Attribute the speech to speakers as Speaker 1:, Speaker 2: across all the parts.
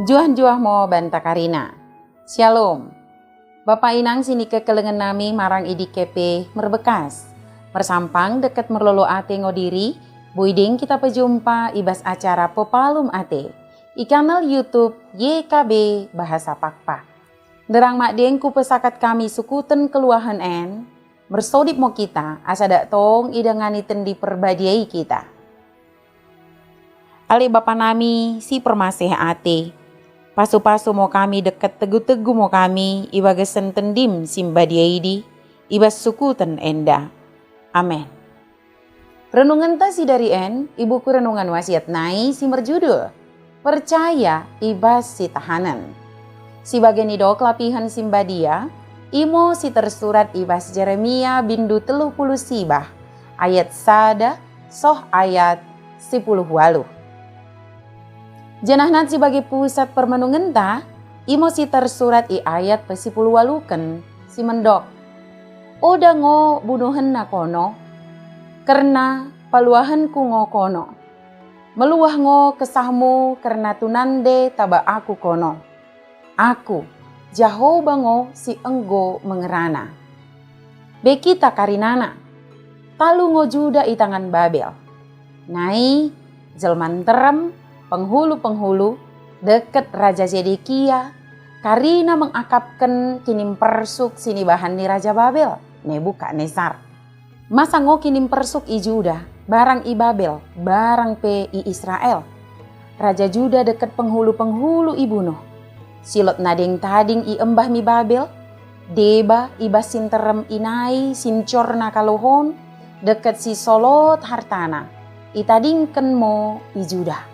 Speaker 1: Juah-juah mo banta karina. Shalom. Bapak inang sini kekelengan nami marang idi kepe merbekas. Mersampang deket merlolo ate ngodiri. Buiding kita pejumpa ibas acara Popalum ate. I kanal YouTube YKB Bahasa Pakpak. Derang makdeng ku pesakat kami sukuten keluahan en. Mersodip mo kita asada tong idangani tendi perbadiai kita. Ale bapa nami si permaseh ate. Pasu-pasu mo kami deket tegu-tegu mo kami ibagasen tendim simbadiaidi ibas sukuten enda. Amin. Renungan tasi dari ibuku renungan wasiat nai si merjudul Percaya ibas si tahanan. Si bagian ido kelapihan simbadia imo si tersurat ibas Jeremia bindu 30 sibah ayat sada soh ayat 10 waluh. Jenah nanti sebagai pusat permenungan ta, imo si tersurat i ayat pesipulu waluken si mendok. Oda ngo bunuhen na kono, karena paluahan ku ngo kono. Meluah ngo kesahmu karena tunande taba aku kono. Aku, Jehovah ngo si enggo mengerana. Bekita karinana, talu ngo juda i tangan Babel. Nai, jelman terem, penghulu-penghulu deket Raja Zedekia karina mengakapkan kinim persuk sini bahan ni Raja Babel Nebukadnesar. Masa ngo kinim persuk i Juda barang i Babel barang pe i Israel. Raja Juda deket penghulu-penghulu i bunuh. Silot nading tading i embah mi Babel deba ibas sinterem inai sincorna kalohon deket si solot hartana itadingken mo i Juda.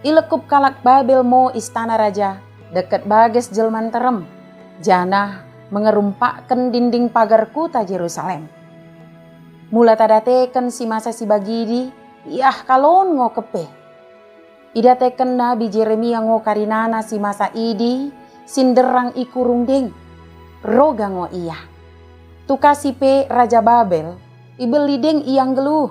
Speaker 1: Ilekup kalak Babel mo istana raja, deket bages jelman terem. Janah mengerumpakkan dinding pagar kota Yerusalem. Mula tadateken si masa si bagidi, yah kalon ngo kepe. Idateken nabi Jeremia ngo karinana si masa idi, sinderang ikurung deng. Roga ngo iya. Tukasipe Raja Babel, ibeli deng iyang geluh.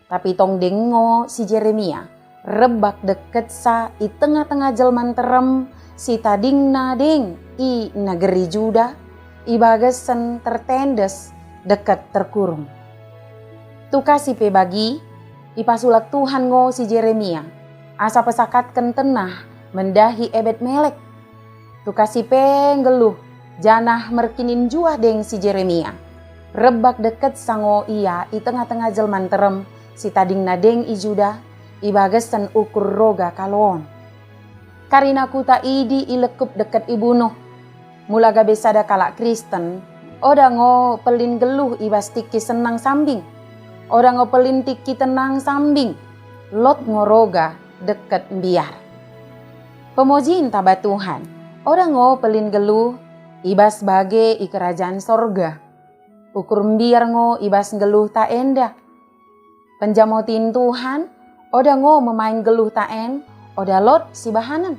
Speaker 1: Tapi tong deng ngo si Jeremia. Rebak deket sa i tengah-tengah jelman terem si tading nading i negeri Juda i bagesen tertendes deket terkurung. Tukasi pe bagi i pasulak Tuhan ngo si Jeremia asa pesakatken tenah mendahi ebet melek. Tukasi pe ngeluh janah merkinin juah deng si Jeremia. Rebak deket sango ia i tengah-tengah jelman terem si tading nading i Juda ibagasan ukur roga kalon. Karina kuta idi ilekup deket ibunuh. Mula gabe sada kalak Kristen. Oda ngo pelin geluh ibas tiki senang sambing. Oda ngo pelin tiki tenang sambing. Lot ngo roga deket biar. Pemojin taba Tuhan. Oda ngo pelin geluh ibas bage i kerajaan sorga. Ukur biar ngo ibas geluh ta enda. Penjamotin Tuhan. Oda ngo memain geluh taen, oda lot si bahanan.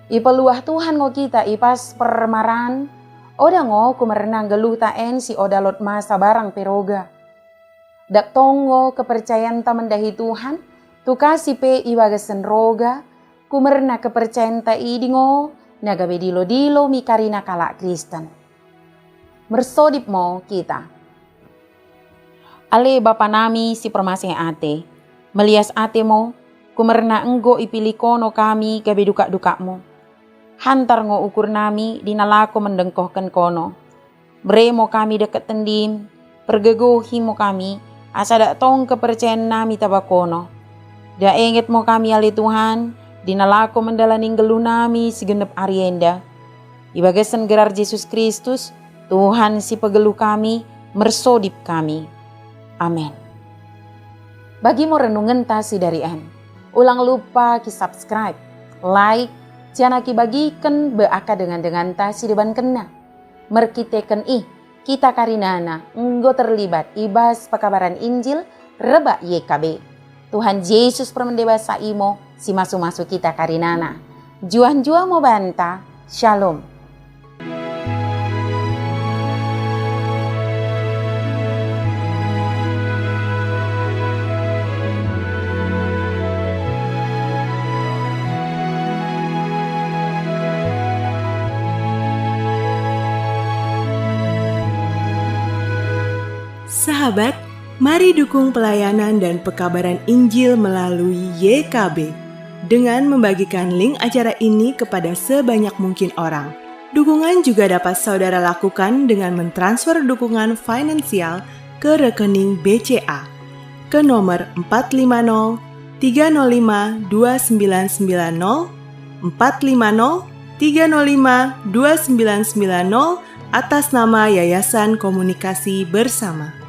Speaker 1: I peluah Tuhan ngo kita ipas permaran, oda ngo kumerenang geluh taen si oda lot masa barang peroga. Dak tongo kepercayaan ta mendahi Tuhan, tu kasih pe ibagasen roga, kumerna kepercayaan ta idi ngo, nagabe dilo-dilo mi karina kalak Kristen. Mersodip mo kita. Ale bapa nami si permasih ate. Melias ate mo, kumerna enggo ipilih kono kami gabe duka-duka mo. Hantar ngo ukur nami dinalako mendengkohkan kono. Bre mo kami deket tendim, pergegohi mo kami, asada tong kepercayaan nami tabakono. Da enget mo kami ali Tuhan, dinalako mendalaning geluh nami segenep arienda. Ibagasan gerar Yesus Kristus, Tuhan si pegeluh kami, mersodip kami. Amin. Bagi mo renungan tasi dari ulang lupa ki subscribe, like, ciana ki bagikan beaka dengan tasi deban kena. Merkiteken kita karinana enggo terlibat ibas pekabaran Injil reba YKB. Tuhan Yesus permendebasa imo si masu-masu kita karinana. Juan-juan mo banta, shalom.
Speaker 2: Sahabat, mari dukung pelayanan dan pekabaran Injil melalui YKB dengan membagikan link acara ini kepada sebanyak mungkin orang. Dukungan juga dapat saudara lakukan dengan mentransfer dukungan finansial ke rekening BCA ke nomor 450 305 2990 450 305 2990 atas nama Yayasan Komunikasi Bersama.